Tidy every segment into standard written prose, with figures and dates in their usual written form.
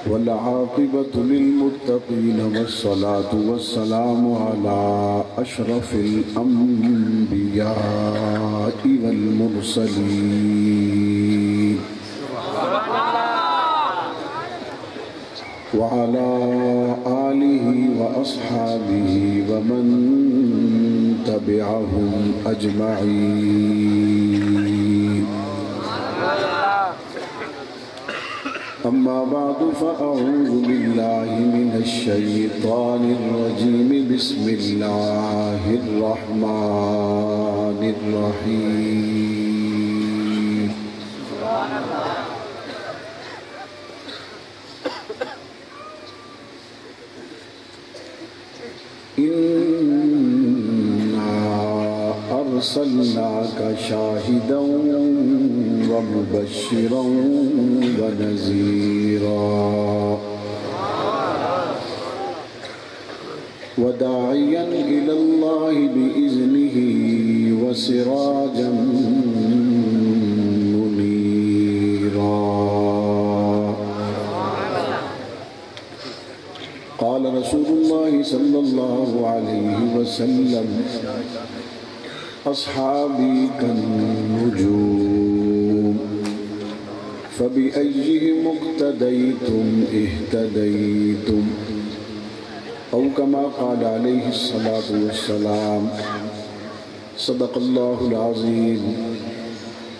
والعاقبة للمتقين والصلاة والسلام على أشرف الأنبياء والمرسلين وعلى آله وأصحابه ومن تبعهم أجمعين. أما بعد فأعوذ بالله من الشيطان الرجيم. بسم الله الرحمن الرحيم. إنا أرسلناك شاهدا ومبشرا ونذيرا وداعيا إلى الله بإذنه وسراجا منيرا. قال رسول الله صلى الله عليه وسلم: أصحابي كالنجوم فبأيهم اقتديتم اهتديتم، أو كما قال عليه الصلاة والسلام. صدق الله العظيم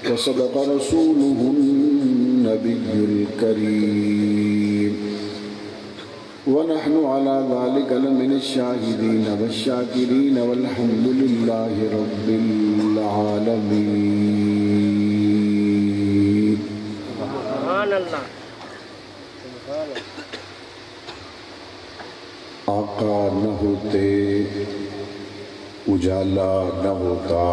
وصدق رسوله النبي الكريم، ونحن على ذلك لمن الشاهدين والشاكرين، والحمد لله رب العالمين. سبحان اللہ. آقا نہ ہوتے اجالا نہ ہوتا،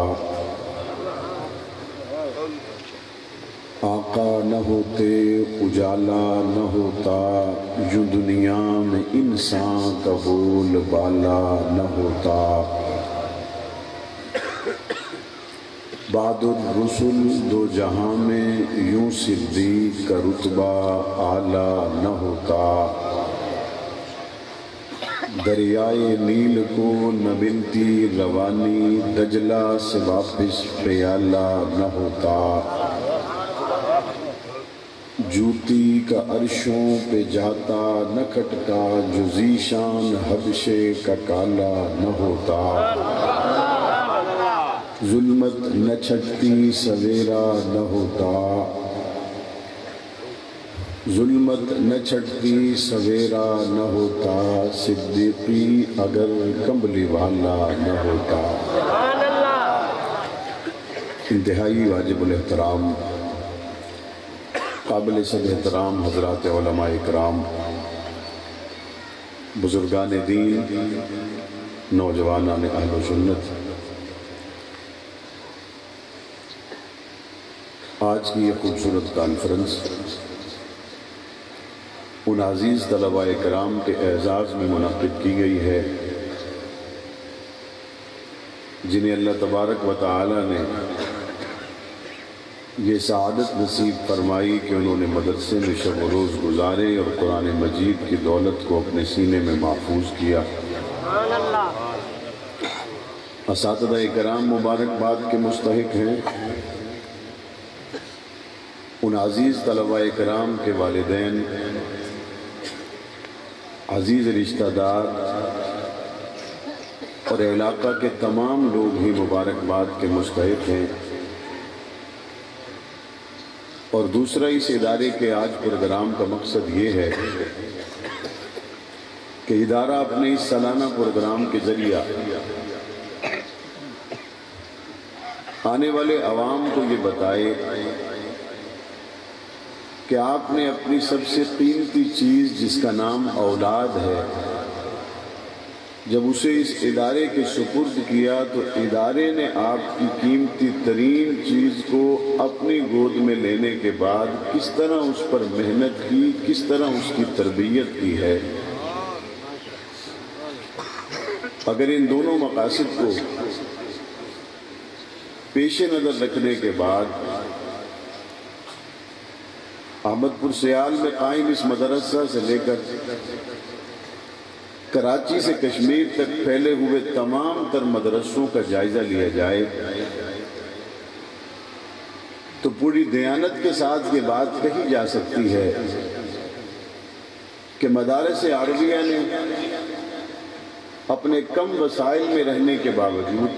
آقا نہ ہوتے اجالا نہ ہوتا، یوں دنیا میں انسان کا بول بالا نہ ہوتا. بعد الرسل دو جہاں میں یوں صدیق کا رتبہ اعلیٰ نہ ہوتا. دریائے نیل کو نہ ملتی روانی، دجلہ سے واپس پیالہ نہ ہوتا. جوتی کا عرشوں پہ جاتا نہ کٹتا، جو ذیشان حبشے کا کالا نہ ہوتا. ظلمت نہ چھٹتی سویرا نہ ہوتا، ظلمت نہ چھٹتی سویرا نہ ہوتا، صدیقی اگر کمبلی والا نہ ہوتا. انتہائی واجب الاحترام قابل صد احترام حضرات علماء اکرام، بزرگان دین، نوجوانان اہل و سنت، آج کی یہ خوبصورت کانفرنس ان عزیز طلباء کرام کے اعزاز میں منعقد کی گئی ہے جنہیں اللہ تبارک و تعالی نے یہ سعادت نصیب فرمائی کہ انہوں نے مدرسے میں شب و روز گزارے اور قرآن مجید کی دولت کو اپنے سینے میں محفوظ کیا. اساتذہ کرام مبارکباد کے مستحق ہیں. ان عزیز طلباء کرام کے والدین، عزیز رشتہ دار اور علاقہ کے تمام لوگ ہی مبارکباد کے مستحق ہیں. اور دوسرا اس ادارے کے آج پروگرام کا مقصد یہ ہے کہ ادارہ اپنے اس سالانہ پروگرام کے ذریعہ آنے والے عوام کو یہ بتائے کہ آپ نے اپنی سب سے قیمتی چیز جس کا نام اولاد ہے، جب اسے اس ادارے کے سپرد کیا تو ادارے نے آپ کی قیمتی ترین چیز کو اپنی گود میں لینے کے بعد کس طرح اس پر محنت کی، کس طرح اس کی تربیت کی ہے. اگر ان دونوں مقاصد کو پیش نظر رکھنے کے بعد احمد پور سیال میں قائم اس مدرسہ سے لے کر کراچی سے کشمیر تک پھیلے ہوئے تمام تر مدرسوں کا جائزہ لیا جائے تو پوری دیانت کے ساتھ یہ بات کہی جا سکتی ہے کہ مدارس عربیہ نے اپنے کم وسائل میں رہنے کے باوجود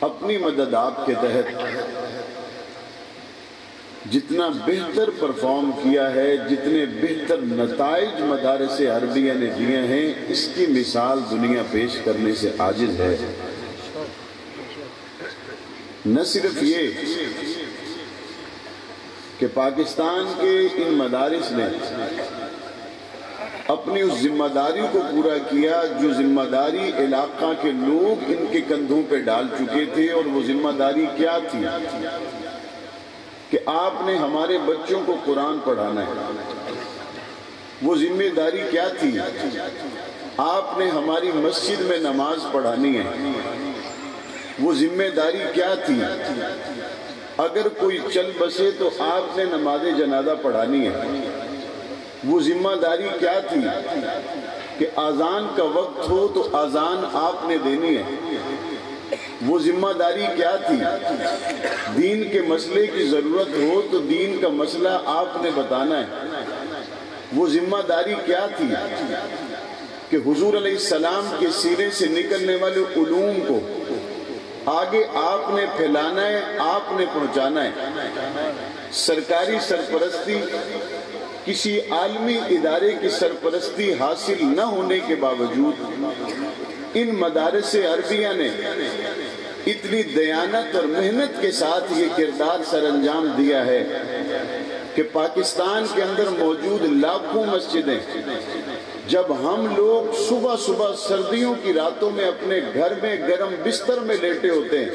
اپنی مدد آپ کے تحت جتنا بہتر پرفارم کیا ہے، جتنے بہتر نتائج مدارس عربیہ نے دیے ہیں، اس کی مثال دنیا پیش کرنے سے عاجز ہے۔ نہ صرف یہ کہ پاکستان کے ان مدارس نے اپنی اس ذمہ داری کو پورا کیا جو ذمہ داری علاقہ کے لوگ ان کے کندھوں پہ ڈال چکے تھے، اور وہ ذمہ داری کیا تھی کہ آپ نے ہمارے بچوں کو قرآن پڑھانا ہے۔ وہ ذمہ داری کیا تھی؟ آپ نے ہماری مسجد میں نماز پڑھانی ہے۔ وہ ذمہ داری کیا تھی؟ اگر کوئی چل بسے تو آپ نے نماز جنازہ پڑھانی ہے۔ وہ ذمہ داری کیا تھی کہ اذان کا وقت ہو تو اذان آپ نے دینی ہے۔ وہ ذمہ داری کیا تھی؟ دین کے مسئلے کی ضرورت ہو تو دین کا مسئلہ آپ نے بتانا ہے۔ وہ ذمہ داری کیا تھی کہ حضور علیہ السلام کے سینے سے نکلنے والے علوم کو آگے آپ نے پھیلانا ہے، آپ نے پہنچانا ہے۔ سرکاری سرپرستی، کسی عالمی ادارے کی سرپرستی حاصل نہ ہونے کے باوجود ان مدارس عربیہ نے اتنی دیانت اور محنت کے ساتھ یہ کردار سر انجام دیا ہے کہ پاکستان کے اندر موجود لاکھوں مسجدیں، جب ہم لوگ صبح صبح سردیوں کی راتوں میں اپنے گھر میں گرم بستر میں لیٹے ہوتے ہیں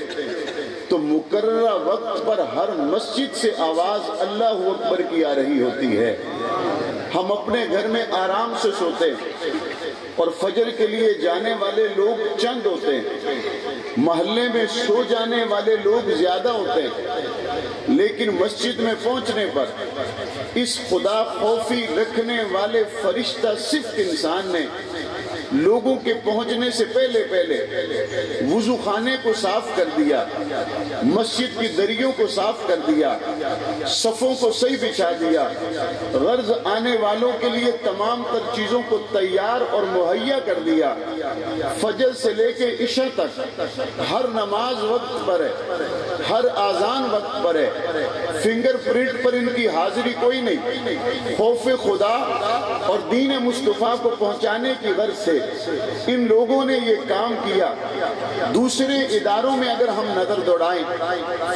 تو مقررہ وقت پر ہر مسجد سے آواز اللہ اکبر کی آ رہی ہوتی ہے۔ ہم اپنے گھر میں آرام سے سوتے ہیں اور فجر کے لیے جانے والے لوگ چند ہوتے ہیں، محلے میں سو جانے والے لوگ زیادہ ہوتے ہیں، لیکن مسجد میں پہنچنے پر اس خدا خوفی رکھنے والے فرشتہ صفت انسان نے لوگوں کے پہنچنے سے پہلے وضو خانے کو صاف کر دیا، مسجد کی دریوں کو صاف کر دیا، صفوں کو صحیح بچھا دیا، غرض آنے والوں کے لیے تمام تر چیزوں کو تیار اور مہیا کر دیا۔ فجر سے لے کے عشاء تک ہر نماز وقت پر ہے، ہر اذان وقت پر ہے، فنگر پرنٹ پر ان کی حاضری کوئی نہیں۔ خوف خدا اور دین مصطفیٰ کو پہنچانے کی غرض سے ان لوگوں نے یہ کام کیا۔ دوسرے اداروں میں اگر ہم نظر دوڑائیں،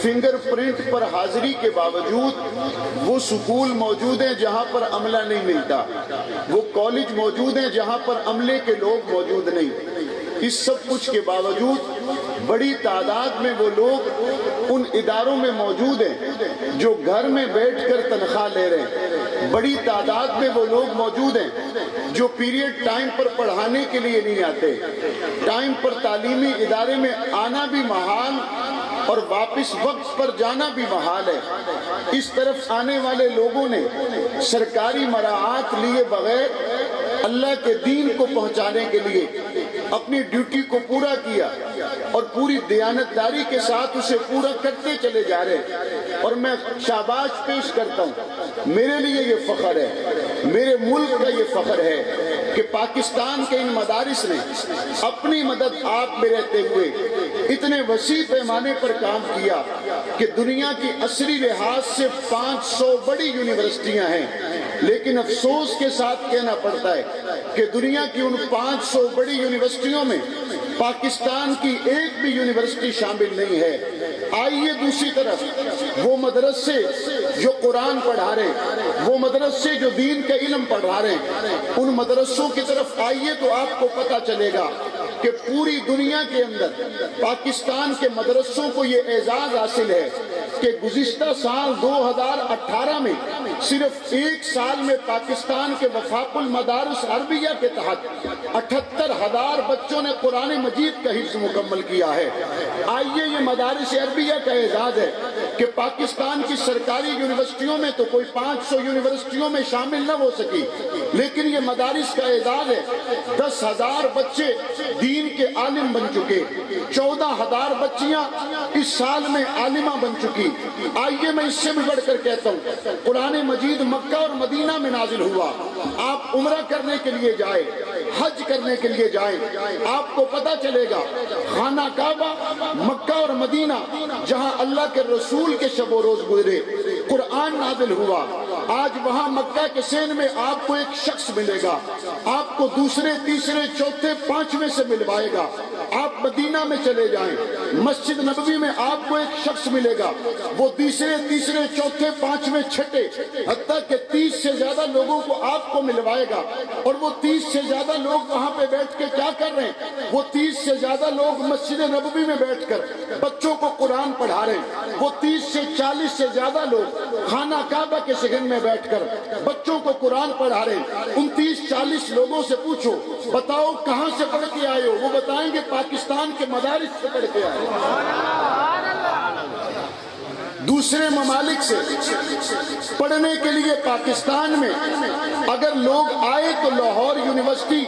فنگر پرنٹ پر حاضری کے باوجود وہ سکول موجود ہیں جہاں پر عملہ نہیں ملتا، وہ کالج موجود ہیں جہاں پر عملے کے لوگ موجود نہیں۔ اس سب کچھ کے باوجود بڑی تعداد میں وہ لوگ ان اداروں میں موجود ہیں جو گھر میں بیٹھ کر تنخواہ لے رہے ہیں۔ بڑی تعداد میں وہ لوگ موجود ہیں جو پیریڈ ٹائم پر پڑھانے کے لیے نہیں آتے، ٹائم پر تعلیمی ادارے میں آنا بھی محال اور واپس وقت پر جانا بھی محال ہے۔ اس طرف آنے والے لوگوں نے سرکاری مراعات لیے بغیر اللہ کے دین کو پہنچانے کے لیے اپنی ڈیوٹی کو پورا کیا اور پوری دیانتداری کے ساتھ اسے پورا کرتے چلے جا رہے، اور میں شاباش پیش کرتا ہوں۔ میرے لیے یہ فخر ہے، میرے ملک کا یہ فخر ہے کہ پاکستان کے ان مدارس نے اپنی مدد آپ میں رہتے ہوئے اتنے وسیع پیمانے پر کام کیا کہ دنیا کی عصری لحاظ سے 500 بڑی یونیورسٹیاں ہیں، لیکن افسوس کے ساتھ کہنا پڑتا ہے کہ دنیا کی ان 500 بڑی یونیورسٹیوں میں پاکستان کی ایک بھی یونیورسٹی شامل نہیں ہے۔ آئیے دوسری طرف وہ مدرسے جو قرآن پڑھا رہے، وہ مدرسے جو دین کا علم پڑھا رہے ہیں، ان مدرسوں کی طرف آئیے تو آپ کو پتہ چلے گا کہ پوری دنیا کے اندر پاکستان کے مدرسوں کو یہ اعزاز حاصل ہے کہ گزشتہ سال 2018 میں صرف ایک سال میں پاکستان کے وفاق المدارس عربیہ کے تحت 78,000 بچوں نے قرآن مجید کا حفظ مکمل کیا ہے۔ آئیے یہ مدارس عربیہ کا اعزاز ہے کہ پاکستان کی سرکاری یونیورسٹیوں میں تو کوئی 500 یونیورسٹیوں میں شامل نہ ہو سکی، لیکن یہ مدارس کا اعزاز ہے 10,000 بچے دین کے عالم بن چکے، 14,000 بچیاں اس سال میں عالمہ بن چکی۔ آئیے میں اس سے بھی بڑھ کر کہتا ہوں، قرآن مجید مکہ اور مدینہ میں نازل ہوا۔ آپ عمرہ کرنے کے لیے جائیں، حج کرنے کے لیے جائیں، آپ کو پتہ چلے گا خانہ کعبہ مکہ اور مدینہ جہاں اللہ کے رسول کے شب و روز گزرے، قرآن نازل ہوا، آج وہاں مکہ کے سین میں آپ کو ایک شخص ملے گا، آپ کو دوسرے تیسرے چوتھے پانچویں سے ملوائے گا۔ آپ مدینہ میں چلے جائیں، مسجد نبوی میں آپ کو ایک شخص ملے گا، وہ تیسرے چوتھے پانچویں چھٹے حتیٰ کہ 30 سے زیادہ لوگوں کو آپ کو ملوائے گا۔ اور وہ 30 سے زیادہ لوگ وہاں پہ بیٹھ کے کیا کر رہے ہیں؟ وہ 30 سے زیادہ لوگ مسجد نبوی میں بیٹھ کر بچوں کو قرآن پڑھا رہے ہیں۔ وہ 30 سے 40 سے زیادہ لوگ خانہ کعبہ کے سگن میں بیٹھ کر بچوں کو قرآن پڑھا رہے ہیں۔ ان 30-40 لوگوں سے پوچھو بتاؤ کہاں سے پڑھ کے آئے ہو؟ وہ بتائیں گے پاکستان کے مدارس سے پڑھ کے آئے ہو۔ دوسرے ممالک سے پڑھنے کے لیے پاکستان میں اگر لوگ آئے تو لاہور یونیورسٹی،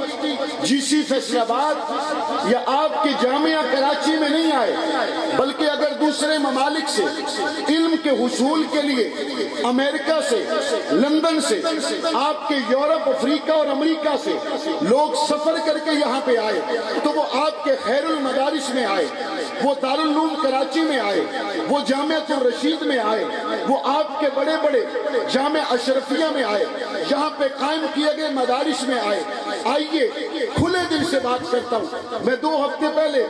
جی سی فیصل آباد یا آپ کے جامعہ کراچی میں نہیں آئے، بلکہ اگر دوسرے ممالک سے علم کے حصول کے لیے امریکہ سے، لندن سے، آپ کے یورپ، افریقہ اور امریکہ سے لوگ سفر کر کے یہاں پہ آئے تو وہ آپ کے خیر المدارس میں آئے، وہ دارالعلوم کراچی میں آئے، وہ جامعۃ الرشید میں آئے، وہ آپ کے بڑے بڑے جامعہ اشرفیہ میں آئے، یہاں پہ قائم کیے گئے مدارس میں آئے۔ آئیے کھلے دل سے بات کرتا ہوں، میں 2 ہفتے پہلے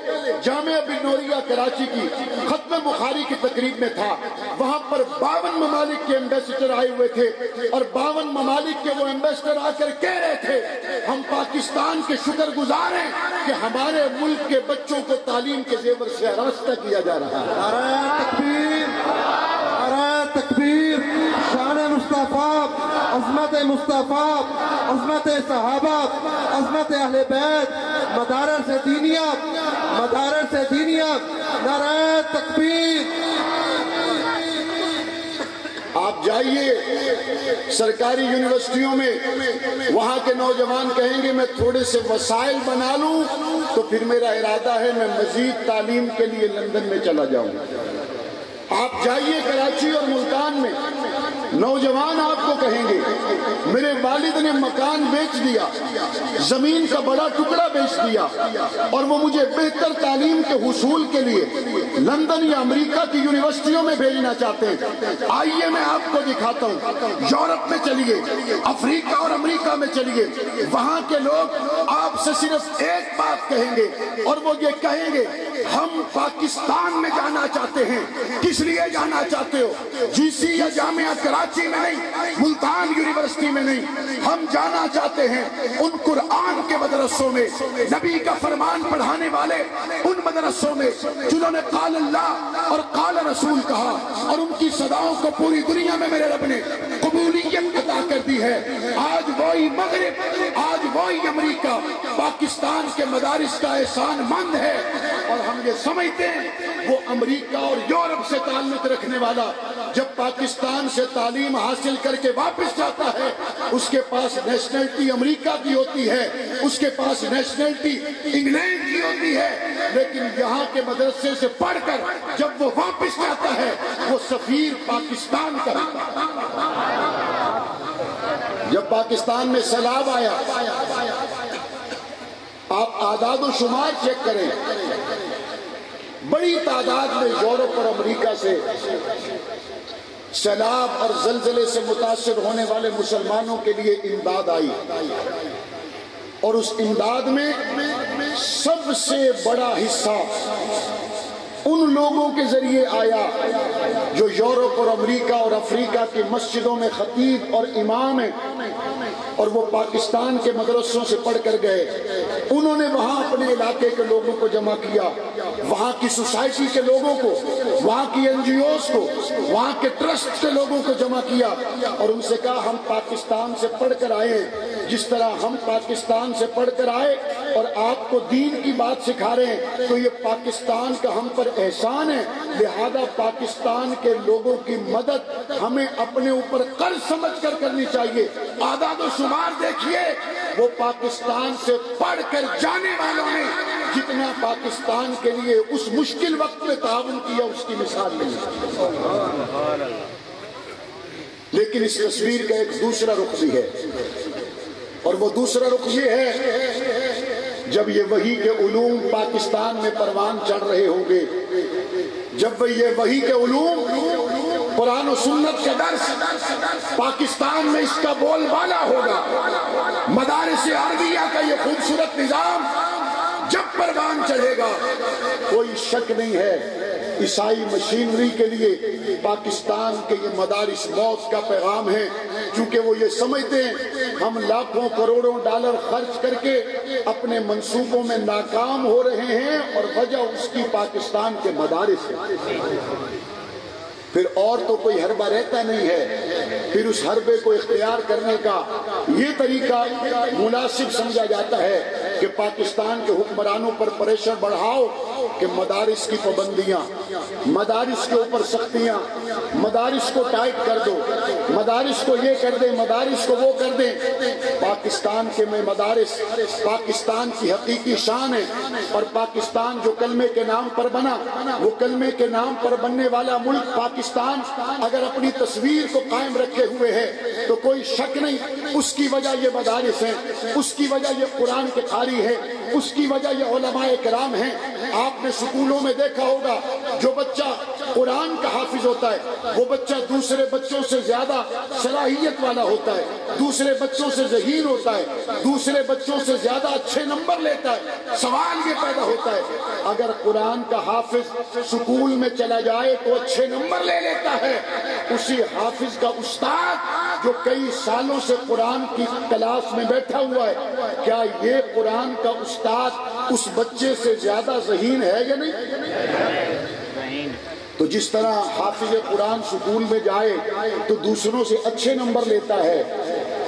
جامعہ بن نوریہ کراچی کی ختم بخاری کی تقریب میں تھا، وہاں پر 52 ممالک کے ایمبیسڈر آئے ہوئے تھے اور 52 ممالک کے وہ ایمبیسڈر آ کر کہہ رہے تھے ہم پاکستان کے شکر گزار ہیں کہ ہمارے ملک کے بچوں کو تعلیم کے زیور سے آراستہ کیا جا رہا ہے۔ نعرہ تکبیر، نعرہ تکبیر، شان مصطفیٰ، عظمت مصطفیٰ، عظمت صحابہ، عظمت اہل بیت، مدارس دینیہ، مدارس دینیہ، نعرہ تکبیر۔ آپ جائیے سرکاری یونیورسٹیوں میں، وہاں کے نوجوان کہیں گے میں تھوڑے سے وسائل بنا لوں تو پھر میرا ارادہ ہے میں مزید تعلیم کے لیے لندن میں چلا جاؤں۔ آپ جائیے کراچی اور ملتان میں، نوجوان آپ کو کہیں گے میرے والد نے مکان بیچ دیا، زمین کا بڑا ٹکڑا بیچ دیا اور وہ مجھے بہتر تعلیم کے حصول کے لیے لندن یا امریکہ کی یونیورسٹیوں میں بھیجنا چاہتے ہیں۔ آئیے میں آپ کو دکھاتا ہوں، یورپ میں چلیے، افریقہ اور امریکہ میں چلیے، وہاں کے لوگ آپ سے صرف ایک بات کہیں گے اور وہ یہ کہیں گے ہم پاکستان میں جانا چاہتے ہیں۔ کس لیے جانا چاہتے ہو؟ جی سی یا جامعہ کراچی میں نہیں، ملتان یونیورسٹی میں نہیں، ہم جانا چاہتے ہیں ان قرآن کے مدرسوں میں، نبی کا فرمان پڑھانے والے ان مدرسوں میں جنہوں نے قال اللہ اور قال رسول کہا اور ان کی صداؤں کو پوری دنیا میں میرے رب نے قبولیت عطا کر دی ہے۔ آج وہی مغرب، آج وہی امریکہ پاکستان کے مدارس کا احسان مند ہے اور ہم یہ سمجھتے ہیں وہ امریکہ اور یورپ سے تعلق رکھنے والا جب پاکستان سے تعلیم حاصل کر کے واپس جاتا ہے اس کے پاس نیشنلٹی امریکہ کی ہوتی ہے، اس کے پاس نیشنلٹی انگلینڈ کی ہوتی ہے، لیکن یہاں کے مدرسے سے پڑھ کر جب وہ واپس جاتا ہے وہ سفیر پاکستان کا ہوتا ہے۔ جب پاکستان میں سیلاب آیا آپ اعداد و شمار چیک کریں، بڑی تعداد میں یورپ اور امریکہ سے سیلاب اور زلزلے سے متاثر ہونے والے مسلمانوں کے لیے امداد آئی اور اس امداد میں سب سے بڑا حصہ ان لوگوں کے ذریعے آیا جو یورپ اور امریکہ اور افریقہ کی مسجدوں میں خطیب اور امام ہیں اور وہ پاکستان کے مدرسوں سے پڑھ کر گئے۔ انہوں نے وہاں اپنے علاقے کے لوگوں کو جمع کیا وہاں کی سوسائٹی کے لوگوں کو، وہاں کی NGOs کو، وہاں کے ٹرسٹ کے لوگوں کو جمع کیا اور ان سے کہا ہم پاکستان سے پڑھ کر آئے ہیں، جس طرح ہم پاکستان سے پڑھ کر آئے اور آپ کو دین کی بات سکھا رہے ہیں تو یہ پاکستان کا ہم پر احسان ہے، لہذا پاکستان کے لوگوں کی مدد ہمیں اپنے اوپر قرض سمجھ کر کرنی چاہیے۔ اعداد و شمار دیکھیے، وہ پاکستان سے پڑھ کر جانے والوں نے جتنا پاکستان کے لیے اس مشکل وقت میں تعاون کیا اس کی مثال نہیں۔ لیکن اس تصویر کا ایک دوسرا رخ بھی ہے، اور وہ دوسرا رخ یہ ہے جب یہ وحی کے علوم پاکستان میں پروان چڑھ رہے ہوں گے، جب یہ وحی کے علوم قرآن و سنت کے درس پاکستان میں اس کا بول بالا ہوگا، مدارس عربیہ کا یہ خوبصورت نظام جب پروان چڑھے گا، کوئی شک نہیں ہے عیسائی مشینری کے لیے پاکستان کے یہ مدارس موت کا پیغام ہے، کیونکہ وہ یہ سمجھتے ہیں ہم لاکھوں کروڑوں ڈالر خرچ کر کے اپنے منصوبوں میں ناکام ہو رہے ہیں اور وجہ اس کی پاکستان کے مدارس ہے۔ پھر اور تو کوئی حربہ رہتا نہیں ہے، پھر اس حربے کو اختیار کرنے کا یہ طریقہ مناسب سمجھا جاتا ہے کہ پاکستان کے حکمرانوں پر پریشر بڑھاؤ کہ مدارس کی پابندیاں، مدارس کے اوپر سختیاں، مدارس کو ٹائٹ کر دو، مدارس کو یہ کر دیں، مدارس کو وہ کر دیں۔ پاکستان کے میں مدارس پاکستان کی حقیقی شان ہے، اور پاکستان جو کلمے کے نام پر بنا، وہ کلمے کے نام پر بننے والا ملک پاکستان اگر اپنی تصویر کو قائم رکھے ہوئے ہے تو کوئی شک نہیں اس کی وجہ یہ مدارس ہیں، اس کی وجہ یہ قرآن کے قاری ہے، اس کی وجہ یہ علماء کرام ہیں۔ آپ نے سکولوں میں دیکھا ہوگا جو بچہ قرآن کا حافظ ہوتا ہے وہ بچہ دوسرے بچوں سے زیادہ صلاحیت والا ہوتا ہے، دوسرے بچوں سے ذہین ہوتا ہے، دوسرے بچوں سے زیادہ اچھے نمبر لیتا ہے۔ سوال یہ پیدا ہوتا ہے اگر قرآن کا حافظ سکول میں چلا جائے تو اچھے نمبر لے لیتا ہے، اسی حافظ کا استاد جو کئی سالوں سے قرآن کی کلاس میں بیٹھا ہوا ہے، کیا یہ قرآن کا استاد اس بچے سے زیادہ ذہین ہے یا نہیں؟ تو جس طرح حافظ قرآن سکول میں جائے تو دوسروں سے اچھے نمبر لیتا ہے،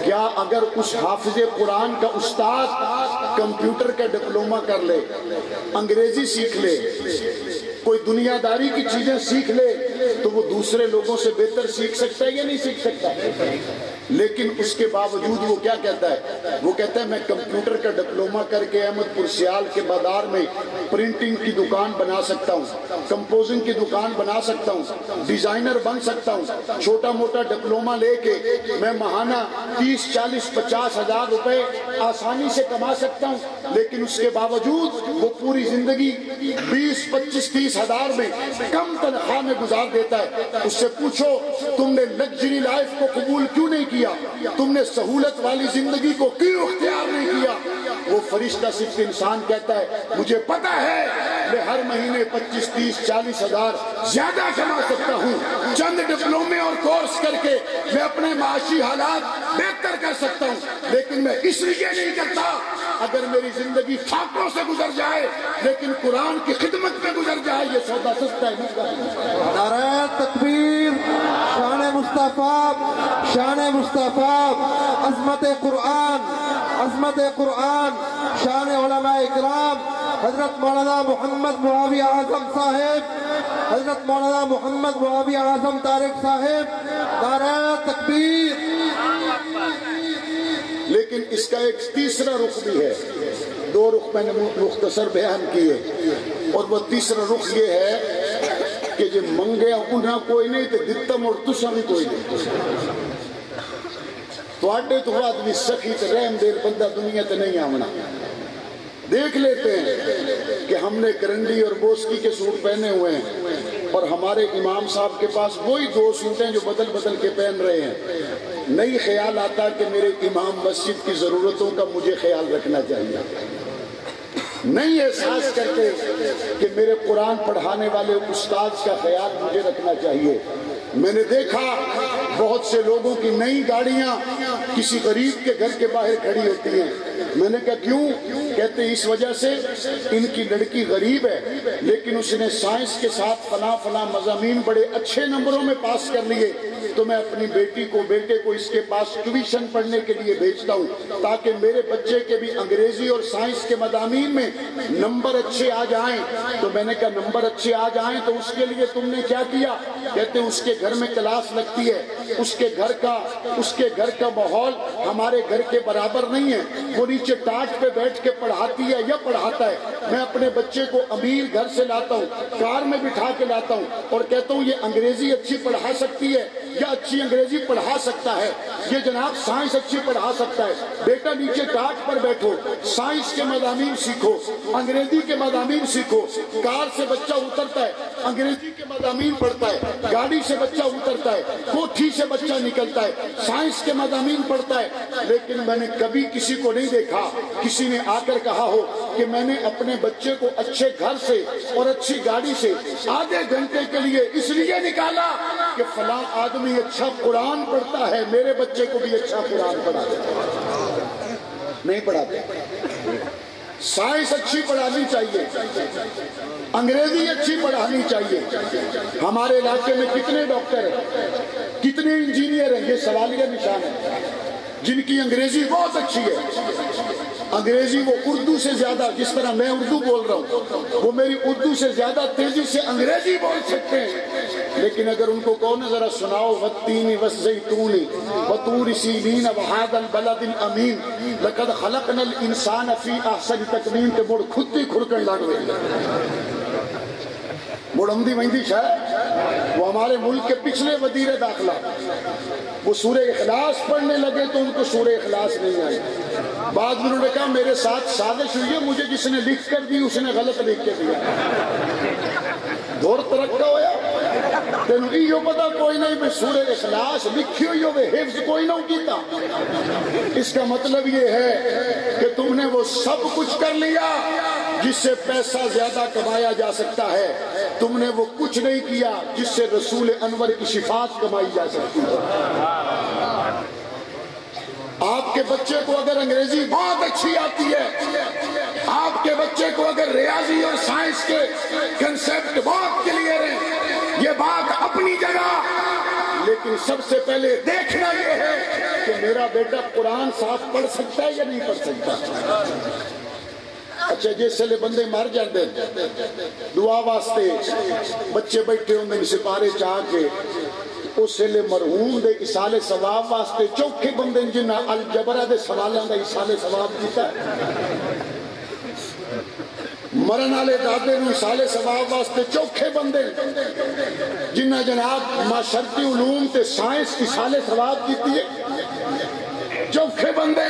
کیا اگر اس حافظ قرآن کا استاد کمپیوٹر کا ڈپلومہ کر لے، انگریزی سیکھ لے، کوئی دنیا داری کی چیزیں سیکھ لے تو وہ دوسرے لوگوں سے بہتر سیکھ سکتا ہے یا نہیں سیکھ سکتا؟ لیکن اس کے باوجود وہ کیا کہتا ہے؟ وہ کہتا ہے میں کمپیوٹر کا ڈپلومہ کر کے احمد پور سیال کے بازار میں پرنٹنگ کی دکان بنا سکتا ہوں، کمپوزنگ کی دکان بنا سکتا ہوں، ڈیزائنر بن سکتا ہوں، چھوٹا موٹا ڈپلومہ لے کے میں ماہانہ 30 40 50 ہزار روپے آسانی سے کما سکتا ہوں۔ لیکن اس کے باوجود وہ پوری زندگی 20 25 30 ہزار میں کم تنخواہ میں گزار دیتا ہے۔ اس سے پوچھو تم نے لگژری لائف کو قبول کیوں نہیں کیا، تم نے سہولت والی زندگی کو کیوں اختیار نہیں کیا؟ وہ فرشتہ صرف انسان کہتا ہے مجھے پتا ہے میں ہر مہینے 25 30 40 ہزار زیادہ کما سکتا ہوں، چند ڈپلومے اور کورس کر کے میں اپنے معاشی حالات بہتر کر سکتا ہوں، لیکن میں اس لیے نہیں کرتا اگر میری زندگی فاقوں سے گزر جائے لیکن قرآن کی خدمت میں گزر جائے یہ سودا سستا ہے۔ نعرہ تکبیر، شان مصطفیٰ، شان مصطفیٰ، عظمت قرآن، عظمت قرآن، شان علماء اکرام، حضرت مولانا محمد معاویہ اعظم صاحب، حضرت مولانا محمد معاویہ اعظم طارق صاحب، نعرہ تکبیر۔ لیکن اس کا ایک تیسرا رخ بھی ہے، دو رخ میں نے مختصر بیان کیے، اور وہ تیسرا رخ یہ ہے کہ جو منگیا انہاں کوئی نہیں تو دتم اور تسا بھی کوئی نہیں، تو آڈے تو آدمی سخی تو رحم دیر بندہ دنیا تے نہیں آمنا۔ دیکھ لیتے ہیں کہ ہم نے کرنڈی اور بوسکی کے سوٹ پہنے ہوئے ہیں اور ہمارے امام صاحب کے پاس وہی 2 سوٹیں جو بدل بدل کے پہن رہے ہیں، نہیں خیال آتا کہ میرے امام مسجد کی ضرورتوں کا مجھے خیال رکھنا چاہیے، نہیں احساس کرتے کہ میرے قرآن پڑھانے والے استاد کا خیال مجھے رکھنا چاہیے۔ میں نے دیکھا بہت سے لوگوں کی نئی گاڑیاں کسی غریب کے گھر کے باہر کھڑی ہوتی ہیں، میں نے کہا کیوں؟ کہتے اس وجہ سے ان کی لڑکی غریب ہے لیکن اس نے سائنس کے ساتھ فلاں فلاں مضامین بڑے اچھے نمبروں میں پاس کر لیے، تو میں اپنی بیٹے کو اس کے پاس ٹیوشن پڑھنے کے لیے بھیجتا ہوں تاکہ میرے بچے کے بھی انگریزی اور سائنس کے مضامین میں نمبر اچھے آ جائیں۔ تو میں نے کہا نمبر اچھے آ جائیں تو اس کے لیے تم نے کیا کیا؟ کہتے اس کے گھر میں کلاس لگتی ہے، اس کے گھر کا ماحول ہمارے گھر کے برابر نہیں ہے، وہ نیچے ٹاٹ پہ بیٹھ کے پڑھاتی ہے یا پڑھاتا ہے۔ میں اپنے بچے کو امیر گھر سے لاتا ہوں، کار میں بٹھا کے لاتا ہوں اور کہتا ہوں یہ انگریزی اچھی پڑھا سکتی ہے یا اچھی انگریزی پڑھا سکتا ہے، یہ جناب سائنس اچھی پڑھا سکتا ہے، بیٹا نیچے ٹاٹ پر بیٹھو، سائنس کے مضامین سیکھو، انگریزی کے مضامین سیکھو۔ کار سے بچہ اترتا ہے انگریزی کے مضامین پڑھتا ہے، گاڑی سے بچہ اترتا ہے، کوٹھی سے بچہ نکلتا ہے، سائنس کے مضامین پڑھتا ہے۔ لیکن میں نے کبھی کسی کو نہیں دیکھا کسی نے آ کر کہا ہو کہ میں نے اپنے بچے کو اچھے گھر سے اور اچھی گاڑی سے آدھے گھنٹے کے لیے اس لیے نکالا کہ فلاں آدمی اچھا قرآن پڑھتا ہے، میرے بچے کو بھی اچھا قرآن پڑھاتے نہیں پڑھاتے۔ سائنس اچھی پڑھانی چاہیے، انگریزی اچھی پڑھانی چاہیے۔ ہمارے علاقے میں کتنے ڈاکٹر ہیں، کتنے انجینئر ہیں، یہ سوالیہ نشان ہے۔ جن کی انگریزی بہت اچھی ہے، انگریزی وہ اردو سے زیادہ، جس طرح میں اردو بول رہا ہوں وہ میری اردو سے زیادہ تیزی سے انگریزی بول سکتے ہیں، لیکن اگر ان کو کہو نا ذرا سناؤ والتین والزیتون وطور سینین وہذا البلد الامین لقد خلقنا الانسان فی احسن تقویم، تے مڑ خود ہی کھڑکن لگ گئے۔ مڑمدی مہندی شاہ وہ ہمارے ملک کے پچھلے وزیر داخلہ، وہ سورہ اخلاص پڑھنے لگے تو ان کو سورہ اخلاص نہیں آئی۔ بعد میں انہوں نے کہا میرے ساتھ سازش ہوئی ہے، مجھے جس نے لکھ کر دی اس نے غلط لکھ کے دیا، دور ترقہ ہویا تینوں ایو پتا کوئی نہیں بھی سورہ اخلاص لکھی ہوئی ہوئے حفظ کوئی نہ کیتا۔ اس کا مطلب یہ ہے کہ تم نے وہ سب کچھ کر لیا جس سے پیسہ زیادہ کمایا جا سکتا ہے، تم نے وہ کچھ نہیں کیا جس سے رسول انور کی شفاعت کمائی جا سکتی ہے۔ آپ کے بچے کو اگر انگریزی بہت اچھی آتی ہے، آپ کے بچے کو اگر ریاضی اور سائنس کے کنسپٹ بہت کلیئر ہیں، یہ بات اپنی جگہ، لیکن سب سے پہلے دیکھنا یہ ہے کہ میرا بیٹا قرآن صاف پڑھ سکتا ہے یا نہیں پڑھ سکتا۔ اچھا جس سے بندے مر جاندے دعا واسطے بچے بیٹھے ہوندے سپارے چاہ کے، اس لئے مرحوم دے اصال ثواب واسطے چوکھے بندے جنہ الجبرہ دے سوالوں دا اصال ثواب کیتا ہے، مرن والے دادے نو اصال ثواب واسطے چوکھے بندے جنہ جناب معاشرتی علوم تے سائنس اصال ثواب کیتی ہے، چوکھے بندے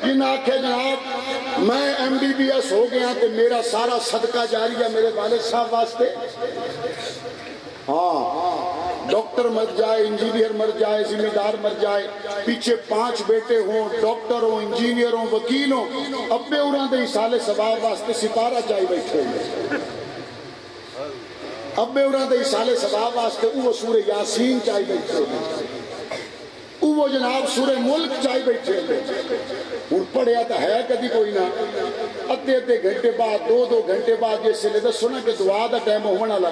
جنہ آکھے جناب میں ایم بی بی ایس ہو گیا کہ میرا سارا صدقہ جاریہ میرے والد صاحب واسطے۔ ہاں ڈاکٹر مر جائے، انجینئر مر جائے، ذمہ دار مر جائے، پیچھے 5 بیٹے ہوں، ڈاکٹر ہوں، انجینئر ہوں، وکیل ہوں، ابے اوراں دے اصال ثواب واسطے سپارہ چاہی بیٹھے ہوئے، ابے اوراں دے اصال ثواب واسطے وہ سورہ یاسین چاہی بیٹھے ہوئے، وہ جناب سورہ ملک چاہی بیٹھے ہوئے۔ ہوں پڑھیا تو ہے کدی کوئی نہ، ادھے گھنٹے بعد 2 گھنٹے بعد جس سے دسو نا کہ دعا دا ٹائم ہونا والا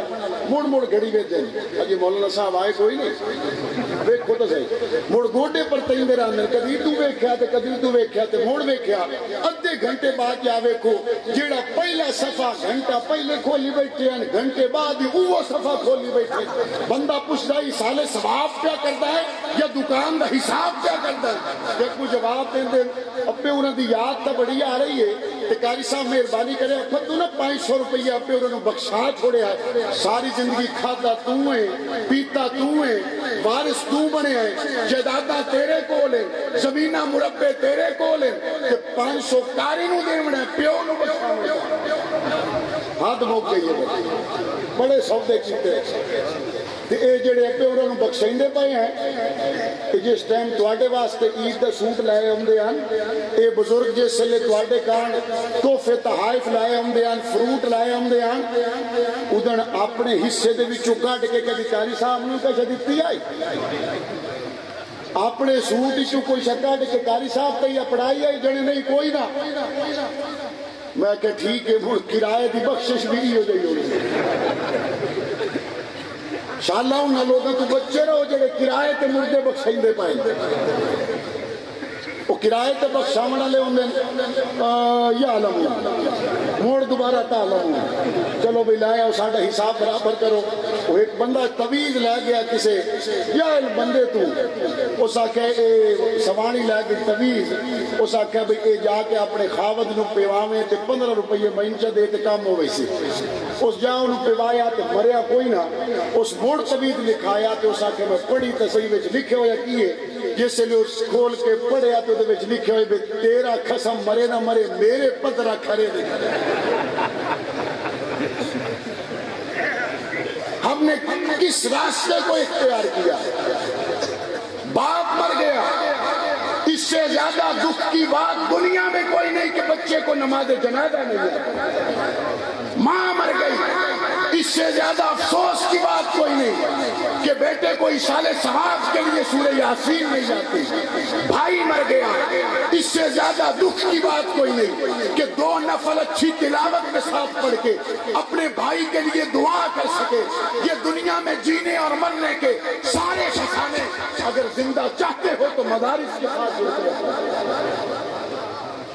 مڑ گھڑی وچ دین اجی مولانا صاحب آئے کوئی نہیں، ویکھو تو صحیح مڑ گوڈے پر تیندے رہندے، کدی تو ویکھیا تے کدی تو ویکھیا تے مڑ ویکھیا، ادھے گھنٹے بعد جا ویکھو جیڑا پہلا صفحہ گھنٹہ پہلے کھولی بیٹھے ہیں، گھنٹے بعد ہی وہ صفحہ کھولی بیٹھے، بندہ پوچھدا اصال ثواب کیا کرتا ہے یا دکان دا حساب کیا کرتا ہے؟ جب کوئی جواب دیں ابے انہوں دی یاد تا بڑی آ رہی ہے تے قاری صاحب مہربانی کرے تو نا 500 روپیہ ابے انہوں بخشا چھوڑے ہے، ساری زندگی کھاتا تو ہے، پیتا تو ہے، وارث تو بنے ہے، جائیداداں تیرے کول ہیں، زمیناں مربے تیرے کول ہیں، تے 500 کاری نو دیونا ہے، پیو نو بخشاونا ہے، ہاتھ موک گئی ہے، بڑے سودے کیتے تے اے جڑے ابے انہوں بخشیندے پے ہیں، جس ٹائم تواڈے واسطے عید دا سوٹ لائے ہوندے ہیں، اے بزرگ جس لے تواڈے کان تحفے تحائف لائے ہوندے ہیں، فروٹ لائے ہوندے ہیں، ادھن اپنے حصے دے وچوں کڈ کے کدی قاری صاحب نوں پیسے دتی آئی؟ اپنے سوٹ چو کوئی شکا کہ قاری صاحب تے یا پڑھائی ہے جنے نہیں کوئی نہ میں کہ ٹھیک ہے کرائے دی بخشش بھی ہو جائے ہوگی شاءاللہ انہاں لوگوں تو بچے رہو جڑے کرائے تے مردے بخشیں دے پائیں وہ کرائے تے بخشاونا لے ہوندے یا علم موڑ دوبارہ تعلم چلو بھی لایا ساڑھا حساب برابر کرو وہ ایک بندہ طویز لے گیا کسے یا بندے تو اس آکھے سوانی لے گئی طویز اس آکھے بھی اے جا کے اپنے خاوند نو پیواویں تے 15 روپے مہینچہ دے تے کام ہو ویسے اس جا انہوں پیوایا تے مریا کوئی نہ اس موڑ طویز لکھایا تے اس آکھے میں پڑھی تصحیح وچ لکھے ہویا کیے جس لئے اس کھول کے پڑھیا تو دے وچ لکھے ہوئے تیرا قسم مرے نہ مرے میرے پترہ کھرے دے ہم نے کس راستے کو اختیار کیا باپ مر گیا اس سے زیادہ دکھ کی بات دنیا میں کوئی نہیں کہ بچے کو نماز جنازہ نہیں ہے ماں مر گئی اس سے زیادہ افسوس کی بات کوئی نہیں کہ بیٹے کو اشارے ثواب کے لیے سورہ یاسین نہیں جاتی بھائی مر گیا اس سے زیادہ دکھ کی بات کوئی نہیں کہ 2 نفل اچھی تلاوت کے ساتھ پڑھ کے اپنے بھائی کے لیے دعا کر سکے یہ دنیا میں جینے اور مرنے کے سارے خزانے اگر زندہ چاہتے ہو تو مدارس کے ساتھ جڑتے رہو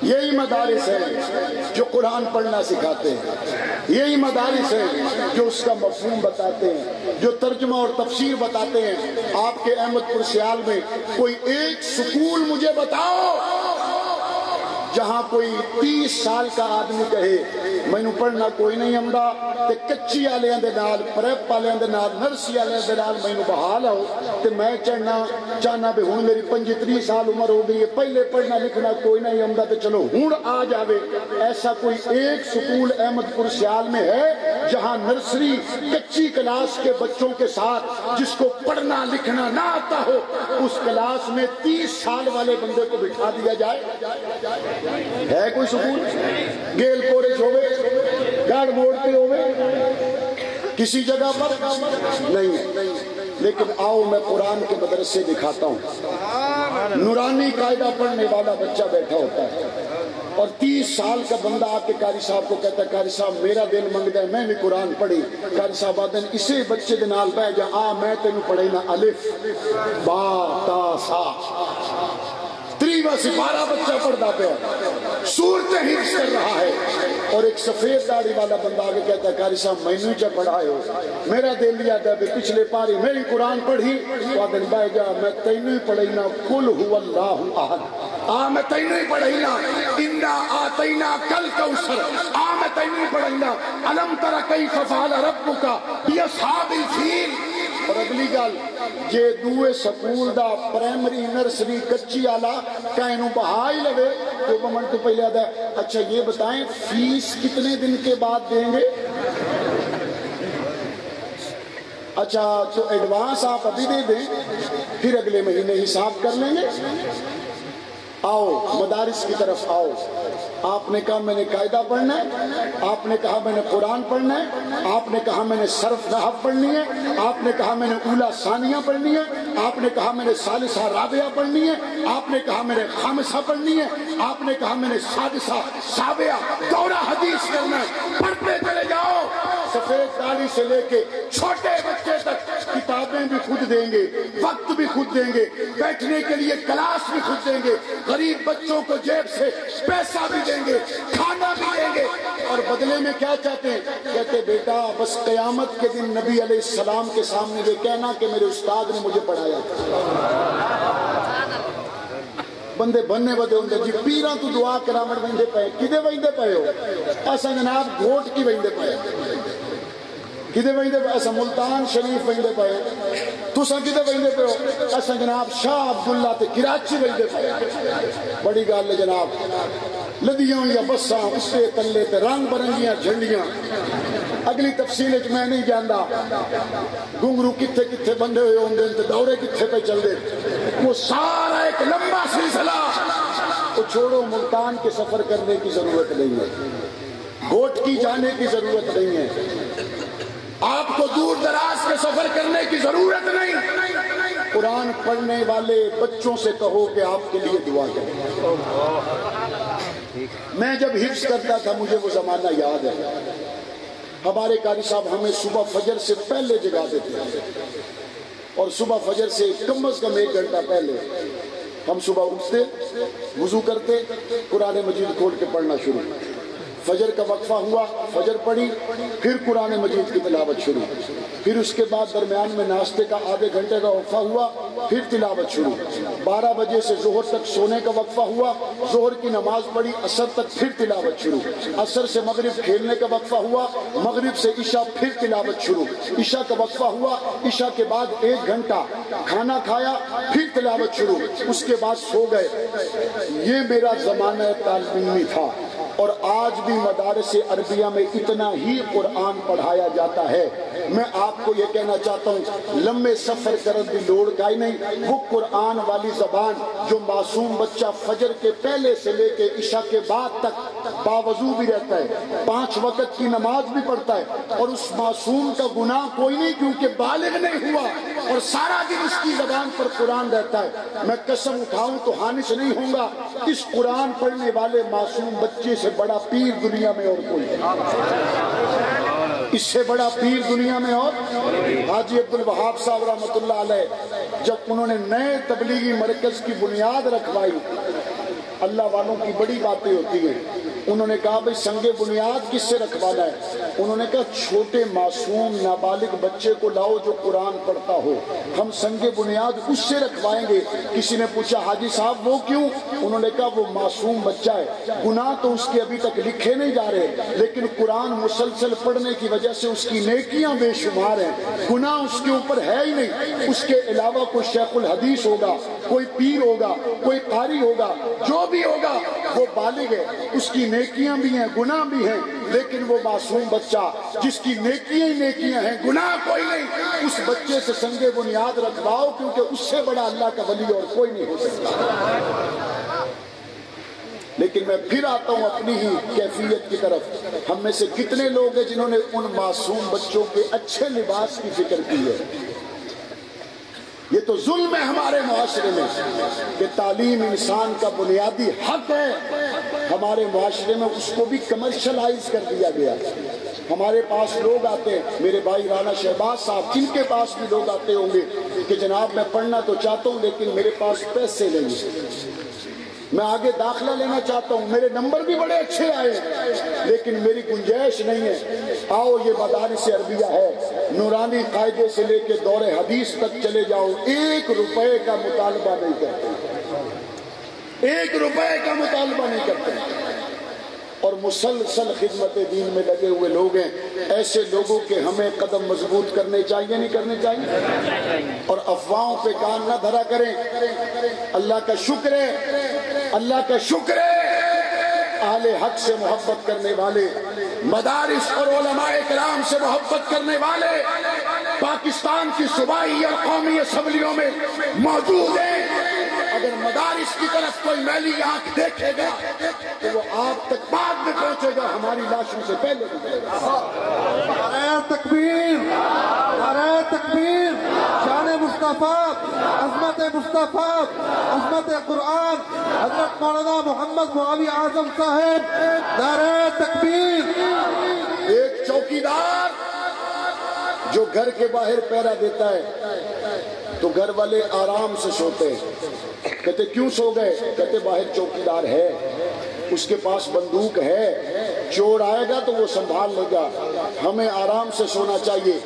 یہی مدارس ہیں جو قرآن پڑھنا سکھاتے ہیں یہی مدارس ہیں جو اس کا مفہوم بتاتے ہیں جو ترجمہ اور تفسیر بتاتے ہیں آپ کے احمد پور سیال میں کوئی ایک سکول مجھے بتاؤ جہاں کوئی 30 سال کا آدمی کہے میں نے پڑھنا کوئی نہیں ہمدا تے کچی آلیاں دے نال پریپ آلیاں دے نال نرسی آلیاں دے نال میں نے بحال ہو تے میں چاہنا بے ہون میری 35 سال عمر ہو گئی ہے پہلے پڑھنا لکھنا کوئی نہیں ہمدا تے چلو ہون آ جاوے ایسا کوئی ایک سکول احمد پور سیال میں ہے جہاں نرسری کچی کلاس کے بچوں کے ساتھ جس کو پڑھنا لکھنا نہ آتا ہو اس کلاس میں 30 سال والے بندے کو بٹھا دیا جائے ہے کوئی سکول گیل کورج ہوئے گاڑ موڑتے ہوئے کسی جگہ پر نہیں ہے لیکن آؤ میں قرآن کے مدرسے دکھاتا ہوں نورانی قاعدہ پڑھنے والا بچہ بیٹھا ہوتا ہے اور 30 سال کا بندہ آ کے قاری صاحب کو کہتا ہے قاری صاحب میرا دل منگتا ہے میں بھی قرآن پڑھی قاری صاحب آدھن اسے بچے دے نال بہ جا آ میں تینوں پڑھے نا الف با تا سا 3 سپارہ بچہ پڑھتا پہ سورتیں حفظ کر رہا ہے اور ایک سفید داڑھی والا بندہ آگے کہتا ہے قاری صاحب میں نے چا پڑھائے ہو میرا دل لیا تھا پچھلے پاری میری قرآن پڑھی تو آدھن بھائی جا میں تینوں ہی پڑھائی نا قل هو اللہ احد میں تینوں ہی پڑھائی نا انا آتینا کل کوثر میں تینوں ہی پڑھائی نا الم تر کیف فعل ربک باصحاب الفیل اور اگلی گل جے دوے سکول دا پرائمری نرسری کچی آلا کہنوں بہائی لگے تو بمن تو پہلے آدھا ہے اچھا یہ بتائیں فیس کتنے دن کے بعد دیں گے اچھا تو ایڈوانس آپ ابھی دے دیں پھر اگلے مہینے حساب کر لیں گے آؤ مدارس کی طرف آؤ آپ نے کہا میں نے قاعدہ پڑھنا ہے آپ نے کہا میں نے قرآن پڑھنا ہے آپ نے کہا میں نے صرف نحو پڑھنی ہے آپ نے کہا میں نے اولا ثانیہ پڑھنی ہے آپ نے کہا میں نے ثالثہ رابعہ پڑھنی ہے آپ نے کہا میں نے خامسہ پڑھنی ہے آپ نے کہا میں نے سادسہ سابعہ دورہ حدیث کرنا ہے پڑھتے چلے جاؤ سفید داڑھی سے لے کے چھوٹے بچے تک کتابیں بھی خود دیں گے وقت بھی خود دیں گے بیٹھنے کے لیے کلاس بھی خود دیں گے غریب بچوں کو جیب سے پیسہ بھی دیں گے کھانا بھی دیں گے اور بدلے میں کیا چاہتے ہیں کہتے بیٹا بس قیامت کے دن نبی علیہ السلام کے سامنے یہ کہنا کہ میرے استاد نے مجھے پڑھایا تھا بندے بننے بدے ہوندے جی پیران تو دعا کرامت ویندے پئے کدے ویندے پئے ہو ایسا جناب گھوٹ کی ویندے پئے کدے ویندے پئے ایسا ملتان شریف ویندے پئے تساں کدے ویندے پئے ہو ایسا جناب شاہ عبداللہ تے کراچی ویندے پئے بڑی گل ہے جناب لدیاں یا بساں اسے تلے تے رنگ برنگیاں جھنڈیاں اگلی تفصیل ہے میں نہیں جاندا گنگرو کتھے کتھے بندے ہوئے ہوندے تے دورے کتھے پہ چل دے وہ سارا ایک لمبا سلسلہ وہ چھوڑو ملتان کے سفر کرنے کی ضرورت نہیں ہے گھوٹ کی جانے کی ضرورت نہیں ہے آپ کو دور دراز کے سفر کرنے کی ضرورت نہیں قرآن پڑھنے والے بچوں سے کہو کہ آپ کے لیے دعا کریں۔ میں جب حفظ کرتا تھا مجھے وہ زمانہ یاد ہے، ہمارے قاری صاحب ہمیں صبح فجر سے پہلے جگا دیتے تھے، اور صبح فجر سے کم از کم 1 گھنٹہ پہلے ہم صبح اٹھتے، وضو کرتے، قرآن مجید کھول کے پڑھنا شروع، فجر کا وقفہ ہوا، فجر پڑھی، پھر قرآن مجید کی تلاوت شروع، پھر اس کے بعد درمیان میں ناشتے کا آدھے گھنٹے کا وقفہ ہوا، پھر تلاوت شروع، 12 بجے سے ظہر تک سونے کا وقفہ ہوا، ظہر کی نماز پڑھی، عصر تک پھر تلاوت شروع، عصر سے مغرب کھیلنے کا وقفہ ہوا، مغرب سے عشاء پھر تلاوت شروع، عشاء کا وقفہ ہوا، عشاء کے بعد 1 گھنٹہ کھانا کھایا، پھر تلاوت شروع، اس کے بعد سو گئے۔ یہ میرا زمانہ طالب علمی تھا، اور آج بھی مدارس عربیہ میں اتنا ہی قرآن پڑھایا جاتا ہے۔ میں آپ کو یہ کہنا چاہتا ہوں لمبے سفر کرد بھی لوڑ کا ہی نہیں، وہ قرآن والی زبان جو معصوم بچہ فجر کے پہلے سے لے کے عشاء کے بعد تک باوضو بھی رہتا ہے، 5 وقت کی نماز بھی پڑھتا ہے، اور اس معصوم کا گناہ کوئی نہیں کیونکہ بالغ نہیں ہوا، اور سارا دن اس کی زبان پر قرآن رہتا ہے۔ میں قسم اٹھاؤں تو حانث نہیں ہوں گا، اس قرآن پڑھنے والے معصوم بچے سے بڑا پیر دنیا میں اور کوئی ہے، اس سے بڑا پیر دنیا میں اور حاجی عبدالوہاب صاحب رحمۃ اللہ علیہ جب انہوں نے نئے تبلیغی مرکز کی بنیاد رکھوائی، اللہ والوں کی بڑی باتیں ہوتی ہیں، انہوں نے کہا بھئی سنگ بنیاد کس سے رکھوانا ہے؟ انہوں نے کہا چھوٹے معصوم نابالغ بچے کو لاؤ جو قرآن پڑھتا ہو، ہم سنگ بنیاد اس سے رکھوائیں گے۔ کسی نے پوچھا حاجی صاحب وہ کیوں؟ انہوں نے کہا وہ معصوم بچہ ہے، گناہ تو اس کے ابھی تک لکھے نہیں جا رہے، لیکن قرآن مسلسل پڑھنے کی وجہ سے اس کی نیکیاں بے شمار ہیں، گناہ اس کے اوپر ہے ہی نہیں۔ اس کے علاوہ کوئی شیخ الحدیث ہوگا، کوئی پیر ہوگا، کوئی قاری ہوگا، جو بھی ہوگا وہ بالغ ہے، اس کی نیکیاں بھی ہیں، گناہ بھی ہیں، لیکن وہ معصوم بچہ جس کی نیکیاں ہی نیکیاں ہیں، گناہ کوئی نہیں، اس بچے سے سنگ بنیاد رکھواؤ، کیونکہ اس سے بڑا اللہ کا ولی اور کوئی نہیں ہو سکتا۔ لیکن میں پھر آتا ہوں اپنی ہی کیفیت کی طرف، ہم میں سے کتنے لوگ ہیں جنہوں نے ان معصوم بچوں کے اچھے لباس کی فکر کی ہے؟ یہ تو ظلم ہے ہمارے معاشرے میں کہ تعلیم انسان کا بنیادی حق ہے، ہمارے معاشرے میں اس کو بھی کمرشلائز کر دیا گیا۔ ہمارے پاس لوگ آتے ہیں، میرے بھائی رانا شہباز صاحب، جن کے پاس بھی لوگ آتے ہوں گے کہ جناب میں پڑھنا تو چاہتا ہوں لیکن میرے پاس پیسے نہیں ہیں، میں آگے داخلہ لینا چاہتا ہوں، میرے نمبر بھی بڑے اچھے آئے لیکن میری گنجائش نہیں ہے، آؤ یہ مدارس عربیہ ہے، نورانی قاعدے سے لے کے دور حدیث تک چلے جاؤ، 1 روپے کا مطالبہ نہیں کرتے، 1 روپے کا مطالبہ نہیں کرتے، اور مسلسل خدمت دین میں لگے ہوئے لوگ ہیں۔ ایسے لوگوں کے ہمیں قدم مضبوط کرنے چاہیے نہیں کرنے چاہیے، اور افواہوں پہ کان نہ دھرا کریں۔ اللہ کا شکر ہے، اللہ کا شکر ہے، اہل حق سے محبت کرنے والے، مدارس اور علماء کرام سے محبت کرنے والے پاکستان کی صوبائی اور قومی اسمبلیوں میں موجود ہیں۔ اگر مدارس کی طرف کوئی میلی آنکھ دیکھے گا تو وہ آپ تک بعد میں پہنچے گا، ہماری لاشوں سے پہلے بھی۔ نعرہ تکبیر، نعرہ تکبیر، شان مصطفیٰ، عظمت مصطفیٰ، عظمت قرآن، حضرت مولانا محمد معاویہ اعظم صاحب، نعرہ تکبیر۔ ایک چوکیدار جو گھر کے باہر پہرا دیتا ہے تو گھر والے آرام سے سوتے ہیں، کہتے کیوں سو گئے؟ کہتے باہر چوکیدار ہے، اس کے پاس بندوق ہے، چور آئے گا تو وہ سنبھال لے گا، ہمیں آرام سے سونا چاہیے۔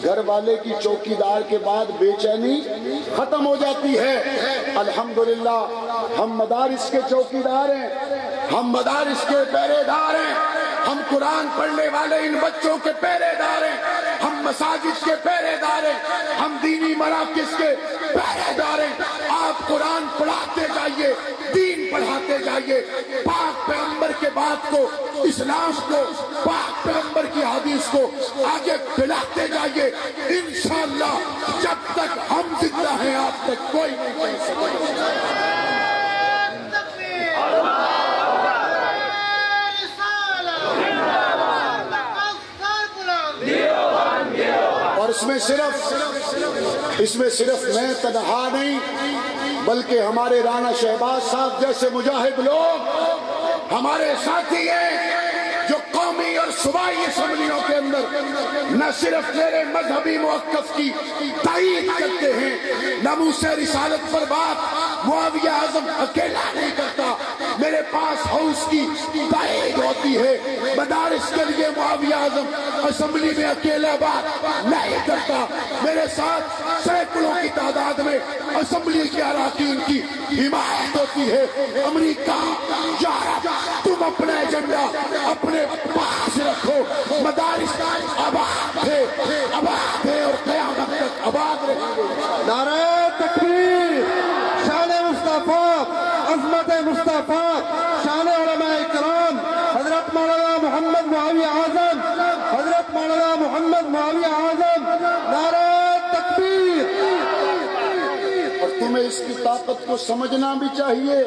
گھر والے کی چوکیدار کے بعد بے چینی ختم ہو جاتی ہے۔ الحمدللہ ہم مدارس کے چوکیدار ہیں، ہم مدارس کے پہرے دار ہیں، ہم قرآن پڑھنے والے ان بچوں کے پہرے دار ہیں، ہم مساجد کے پہرے دار ہیں، ہم دینی مراکز کے پہرے دار ہیں۔ آپ قرآن پڑھاتے جائیے، دین پڑھاتے جائیے، پاک پیغمبر کے بات کو، اسلام کو، پاک پیغمبر کی حدیث کو آگے پھیلاتے جائیے۔ انشاءاللہ جب تک ہم زندہ ہیں آپ تک کوئی نہیں پہنچ سکے۔ اور اور اس میں صرف میں تنہا نہیں بلکہ ہمارے رانا شہباز صاحب جیسے مجاہد لوگ ہمارے ساتھی ہیں جو قومی اور صوبائی اسمبلیوں کے اندر نہ صرف میرے مذہبی موقف کی تائید کرتے ہیں، ناموس رسالت پر بات معاویہ اعظم اکیلا نہیں کرتا، میرے پاس ہاؤس کی تائید ہوتی ہے، مدارس کے لیے معاویہ اعظم اسمبلی میں اکیلا بات نہیں کرتا، میرے ساتھ سینکڑوں کی تعداد میں اسمبلی کے اراکین کی حمایت ہوتی ہے۔ امریکہ یورپ تم اپنا ایجنڈا اپنے پاس رکھو، مدارس آباد ہے اور قیامت تک آباد رہیں گے۔ نعرہ تکبیر، شان مصطفیٰ، عظمت مصطفیٰ، شان علماء کرام، حضرت مولانا محمد معاویہ اعظم، حضرت مولانا محمد معاویہ اعظم، نعرہ تکبیر۔ اور تمہیں اس کی طاقت کو سمجھنا بھی چاہیے،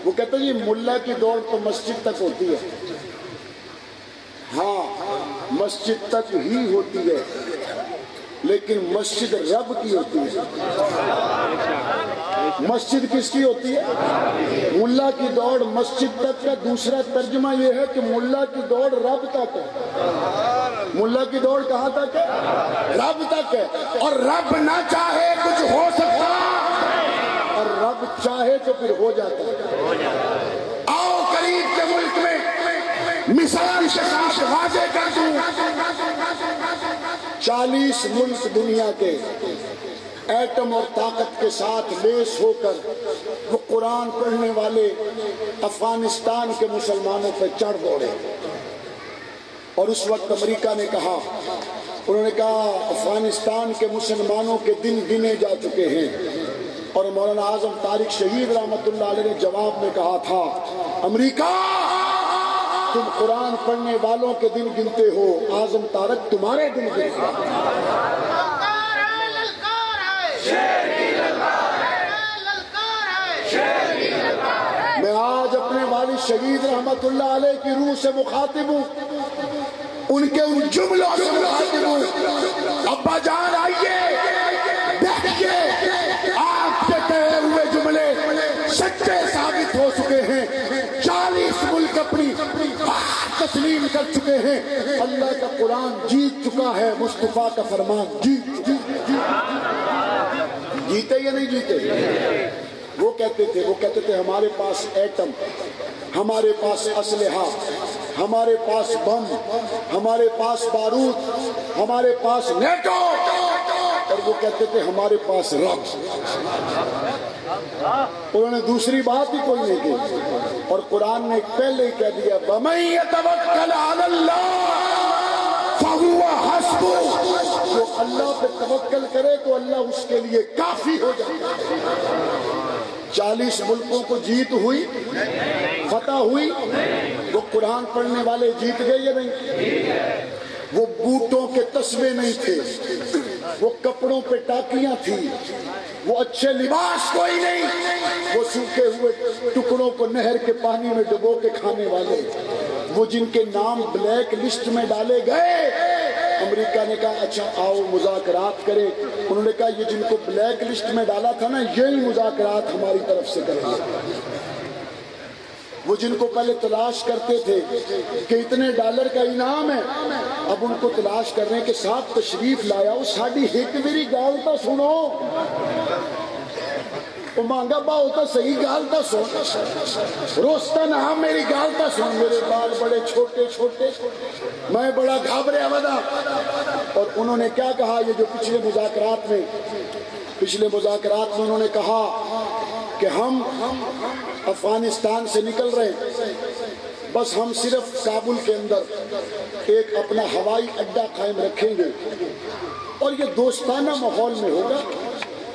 وہ کہتے ہیں یہ ملا کی دوڑ تو مسجد تک ہوتی ہے، ہاں مسجد تک ہی ہوتی ہے، لیکن مسجد رب کی ہوتی ہے۔ مسجد کس کی ہوتی ہے؟ ملا کی دوڑ مسجد تک کا دوسرا ترجمہ یہ ہے کہ ملا کی دوڑ رب تک ہے۔ ملا کی دوڑ کہاں تک ہے؟ رب تک ہے، اور رب نہ چاہے کچھ ہو سکتا اور رب چاہے تو پھر ہو جاتا ہے۔ آؤ قریب کے ملک میں مثال کے ساتھ واضح کر دوں، 40 ملک دنیا کے ایٹم اور طاقت کے ساتھ لیس ہو کر وہ قرآن پڑھنے والے افغانستان کے مسلمانوں پہ چڑھ دوڑے، اور اس وقت امریکہ نے کہا، انہوں نے کہا افغانستان کے مسلمانوں کے دن گنے جا چکے ہیں، اور مولانا اعظم طارق شہید رحمت اللہ علیہ نے جواب میں کہا تھا، امریکہ تم قرآن پڑھنے والوں کے دن گنتے ہو، اعظم طارق تمہارے دن گنتے ہیں۔ میں آج اپنے والد شہید رحمت اللہ علیہ کی روح سے مخاطب ہوں، ان کے ان جملوں سے مخاطب ہوں، ابا جان آئیے دیکھیے آپ کے کہے ہوئے جملے سچے ثابت ہو چکے ہیں، 40 ملک اپنی بات تسلیم کر چکے ہیں، اللہ کا قرآن جیت چکا ہے، مصطفیٰ کا فرمان جیتے یا نہیں جیتے؟ وہ کہتے تھے ہمارے پاس ایٹم، ہمارے پاس اسلحہ، ہمارے پاس بم، ہمارے پاس بارود، ہمارے پاس نیٹو، اور وہ کہتے تھے ہمارے پاس رب۔ انہوں نے دوسری بات ہی کوئی نہیں کی، اور قرآن نے پہلے ہی کہہ دیا وَمَن يَتَوَكَّلْ عَلَى اللَّهِ فَهُوَ حَسْبُهُ، جو اللہ پہ توکل کرے تو اللہ اس کے لیے کافی ہو جاتا ہے۔ 40 ملکوں کو جیت ہوئی، فتح ہوئی، وہ قرآن پڑھنے والے جیت گئے یا نہیں؟ وہ بوٹوں کے تسبے نہیں تھے، وہ کپڑوں پہ ٹاکیاں تھی، وہ اچھے لباس کوئی نہیں، وہ سوکھے ہوئے ٹکڑوں کو نہر کے پانی میں ڈبو کے کھانے والے، وہ جن کے نام بلیک لسٹ میں ڈالے گئے۔ امریکہ نے کہا اچھا آؤ مذاکرات کریں، انہوں نے کہا یہ جن کو بلیک لسٹ میں ڈالا تھا نا یہی مذاکرات ہماری طرف سے کریں گے۔ وہ جن کو پہلے تلاش کرتے تھے کہ اتنے ڈالر کا انعام ہے، اب ان کو تلاش کرنے کے ساتھ تشریف لایا، وہ ساڑی ہک میری گال تا سنو، وہ مانگا با ہوتا صحیح گال تا سن، روستا نہ میری گال تا سن، میرے بال بڑے چھوٹے چھوٹے، میں بڑا گھابرے آودا۔ اور انہوں نے کیا کہا، یہ جو پچھلے مذاکرات میں انہوں نے کہا کہ ہم افغانستان سے نکل رہے ہیں، بس ہم صرف کابل کے اندر ایک اپنا ہوائی اڈا قائم رکھیں گے، اور یہ دوستانہ ماحول میں ہوگا،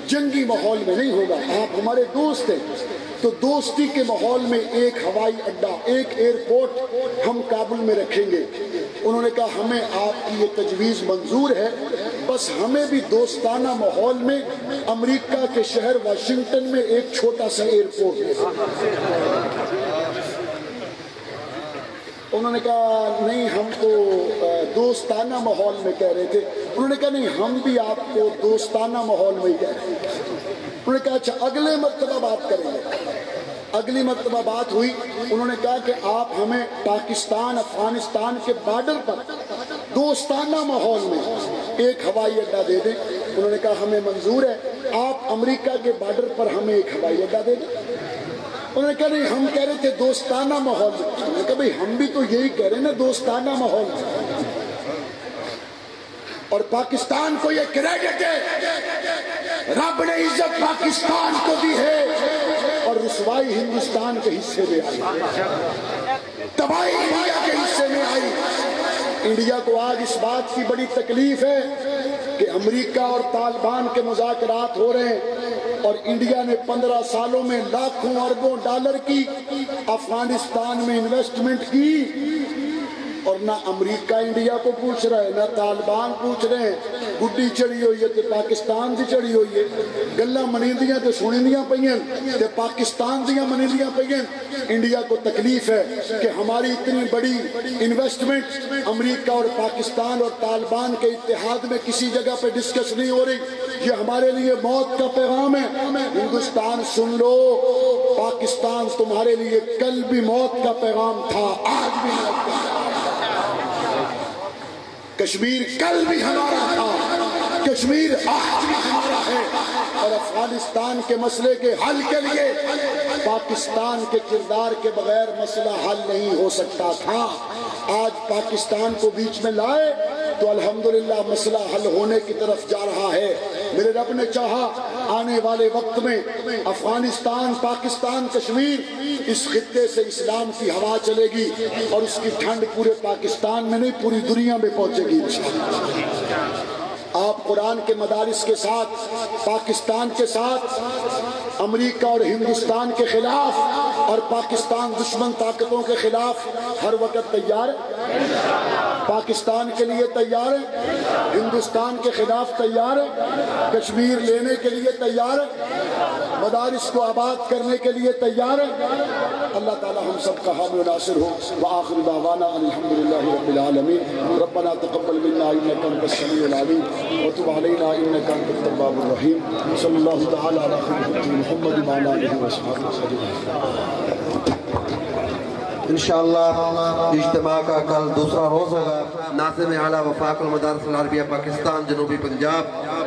جنگی ماحول میں نہیں ہوگا، آپ ہمارے دوست ہیں، تو دوستی کے ماحول میں ایک ہوائی اڈا، ایک ایئرپورٹ ہم کابل میں رکھیں گے۔ انہوں نے کہا ہمیں آپ کی یہ تجویز منظور ہے، بس ہمیں بھی دوستانہ ماحول میں امریکہ کے شہر واشنگٹن میں ایک چھوٹا سا ایئرپورٹ ہے۔ انہوں نے کہا نہیں ہم تو دوستانہ ماحول میں کہہ رہے تھے. انہوں نے کہا نہیں ہم بھی آپ کو دوستانہ ماحول میں ہی کہہ رہے ہیں. انہوں نے کہا اچھا اگلے مرتبہ بات کریں گے. اگلی مرتبہ بات ہوئی. انہوں نے کہا کہ آپ ہمیں پاکستان افغانستان کے بارڈر پر دوستانہ ماحول میں ایک ہوائی اڈہ دے دیں. انہوں نے کہا ہمیں منظور ہے. آپ امریکہ کے بارڈر پر ہمیں ایک ہوائی اڈہ دے دیں. انہوں نے کہا نہیں ہم کہہ رہے تھے دوستانہ ماحول میں. انہوں نے کہا بھئی ہم بھی تو یہی کہہ رہے ہیں نا دوستانہ ماحول میں. اور پاکستان کو یہ کریڈٹ ہے رب نے عزت پاکستان کو دی ہے اور رسوائی ہندوستان کے حصے میں آئی, تباہی انڈیا کے حصے میں آئی. انڈیا کو آج اس بات کی بڑی تکلیف ہے کہ امریکہ اور طالبان کے مذاکرات ہو رہے ہیں اور انڈیا نے 15 سالوں میں لاکھوں اربوں ڈالر کی افغانستان میں انویسٹمنٹ کی اور نہ امریکہ انڈیا کو پوچھ رہا ہے نہ طالبان پوچھ رہے ہیں. گڈی چڑھی ہوئی ہے تے پاکستان دی چڑھی ہوئی ہے. گلاں منیندیاں تے سنیندیاں پئیاں تے پاکستان دیاں منیندیاں پئیاں. انڈیا کو تکلیف ہے کہ ہماری اتنی بڑی انویسٹمنٹ امریکہ اور پاکستان اور طالبان کے اتحاد میں کسی جگہ پہ ڈسکس نہیں ہو رہی. یہ ہمارے لیے موت کا پیغام ہے. ہندوستان سن لو, پاکستان تمہارے لیے کل بھی موت کا پیغام تھا, آج بھی موت کا. کشمیر کل بھی ہمارا تھا, کشمیر آج بھی ہمارا ہے. اور افغانستان کے مسئلے کے حل کے لیے پاکستان کے کردار کے بغیر مسئلہ حل نہیں ہو سکتا تھا. آج پاکستان کو بیچ میں لائے تو الحمدللہ مسئلہ حل ہونے کی طرف جا رہا ہے. میرے رب نے چاہا آنے والے وقت میں افغانستان, پاکستان, کشمیر اس خطے سے اسلام کی ہوا چلے گی اور اس کی ٹھنڈ پورے پاکستان میں نہیں پوری دنیا میں پہنچے گی انشاءاللہ. آپ قرآن کے مدارس کے ساتھ, پاکستان کے ساتھ, امریکہ اور ہندوستان کے خلاف اور پاکستان دشمن طاقتوں کے خلاف ہر وقت تیار ہے. پاکستان کے لیے تیار ہے, ہندوستان کے خلاف تیار ہے, کشمیر لینے کے لیے تیار ہے, مدارس کو آباد کرنے کے لیے تیار ہے. اللہ تعالی ہم سب کا حامی و ناصر ہو. وآخر دعوانا الحمدللہ رب العالمین. ربنا تقبل منا انک انت السمیع العلیم وتب علینا انک انت التواب الرحیم. صلی اللہ تعالی علی خیر محمد وعلی آلہ وصحبہ وسلم. انشاءاللہ اجتماع کا کل دوسرا روز ہوگا. ناظم اعلیٰ وفاق المدارس العربیہ پاکستان جنوبی پنجاب,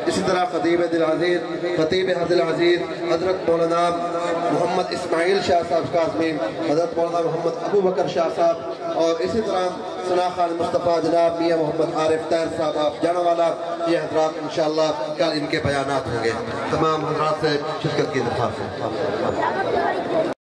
اسی طرح خطیب حضرت العزیز حضرت مولانا محمد اسماعیل شاہ صاحب کاظمی, حضرت مولانا محمد ابو بکر شاہ صاحب اور اسی طرح ثنا خان مصطفیٰ جناب میاں محمد عارف طاہر صاحب آپ جانا والا, یہ حضرات انشاءاللہ کل ان کے بیانات ہوں گے. تمام حضرات سے شرکت کی درخواست ہے.